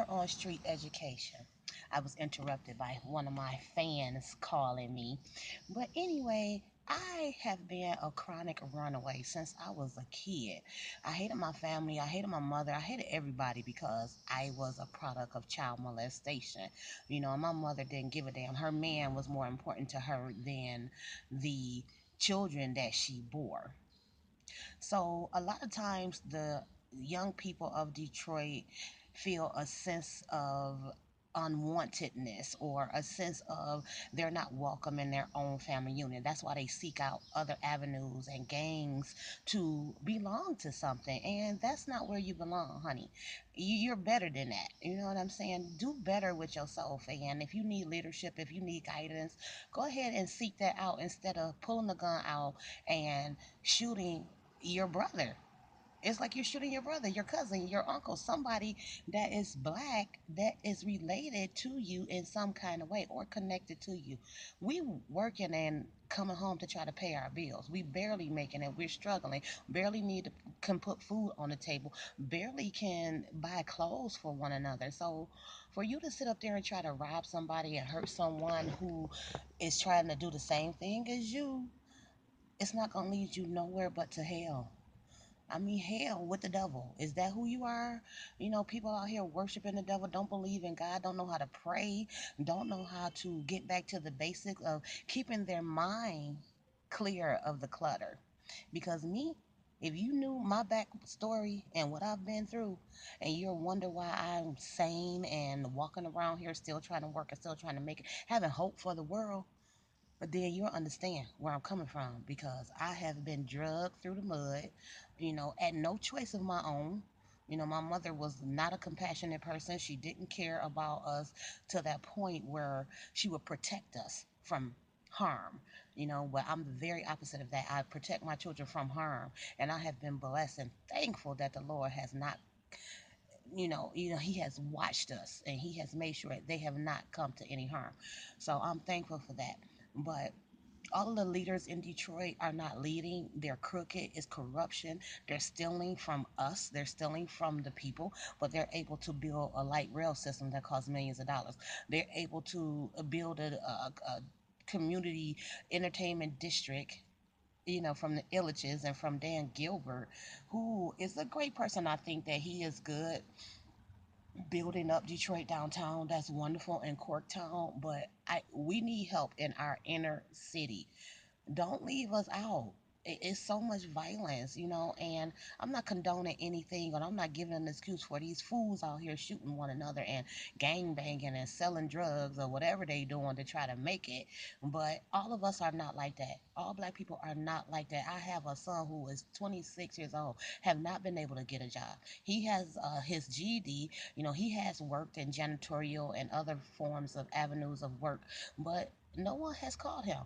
more on street education. I was interrupted by one of my fans calling me. But anyway, I have been a chronic runaway since I was a kid. I hated my family, I hated my mother, I hated everybody because I was a product of child molestation. My mother didn't give a damn. Her man was more important to her than the children that she bore. So a lot of times the young people of Detroit feel a sense of unwantedness or a sense of they're not welcome in their own family unit. That's why they seek out other avenues and gangs to belong to something. And that's not where you belong, honey. You're better than that. You know what I'm saying? Do better with yourself. And if you need leadership, if you need guidance, go ahead and seek that out instead of pulling the gun out and shooting your brother. It's like you're shooting your brother, your cousin, your uncle, somebody that is black that is related to you in some kind of way or connected to you. We working and coming home to try to pay our bills. We barely making it. We're struggling. Barely need to can put food on the table. Barely can buy clothes for one another. So for you to sit up there and try to rob somebody and hurt someone who is trying to do the same thing as you, it's not gonna lead you nowhere but to hell. I mean, hell with the devil. Is that who you are? People out here worshiping the devil, don't believe in God, don't know how to pray, don't know how to get back to the basics of keeping their mind clear of the clutter. Because me, if you knew my backstory and what I've been through, and you wonder why I'm sane and walking around here still trying to work and still trying to make it, having hope for the world, but then you'll understand where I'm coming from because I have been drugged through the mud, at no choice of my own. My mother was not a compassionate person. She didn't care about us to that point where she would protect us from harm. But I'm the very opposite of that. I protect my children from harm, and I have been blessed and thankful that the Lord has not, He has watched us and He has made sure they have not come to any harm. So I'm thankful for that. But all of the leaders in Detroit are not leading. They're crooked. It's corruption. They're stealing from us. They're stealing from the people, but they're able to build a light rail system that costs millions of dollars. They're able to build a community entertainment district. From the Illiches and from Dan Gilbert, who is a great person. I think that he is good building up Detroit downtown. That's wonderful in Corktown, but we need help in our inner city. Don't leave us out. It's so much violence, and I'm not condoning anything, and I'm not giving an excuse for these fools out here shooting one another and gang banging and selling drugs or whatever they doing to try to make it. But all of us are not like that. All black people are not like that. I have a son who is 26 years old, have not been able to get a job. He has his GED. He has worked in janitorial and other forms of avenues of work, but no one has called him.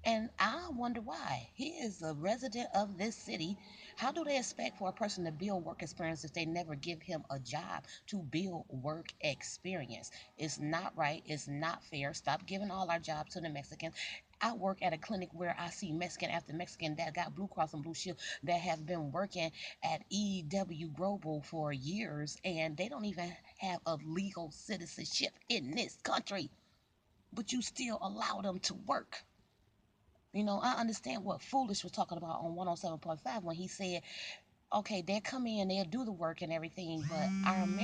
And I wonder why. He is a resident of this city. How do they expect for a person to build work experience if they never give him a job to build work experience? It's not right. It's not fair. Stop giving all our jobs to the Mexicans. I work at a clinic where I see Mexican after Mexican that got Blue Cross and Blue Shield that have been working at EW Global for years, and they don't even have a legal citizenship in this country, but you still allow them to work. I understand what Foolish was talking about on 107.5 when he said, okay, they'll come in, they'll do the work and everything, but our American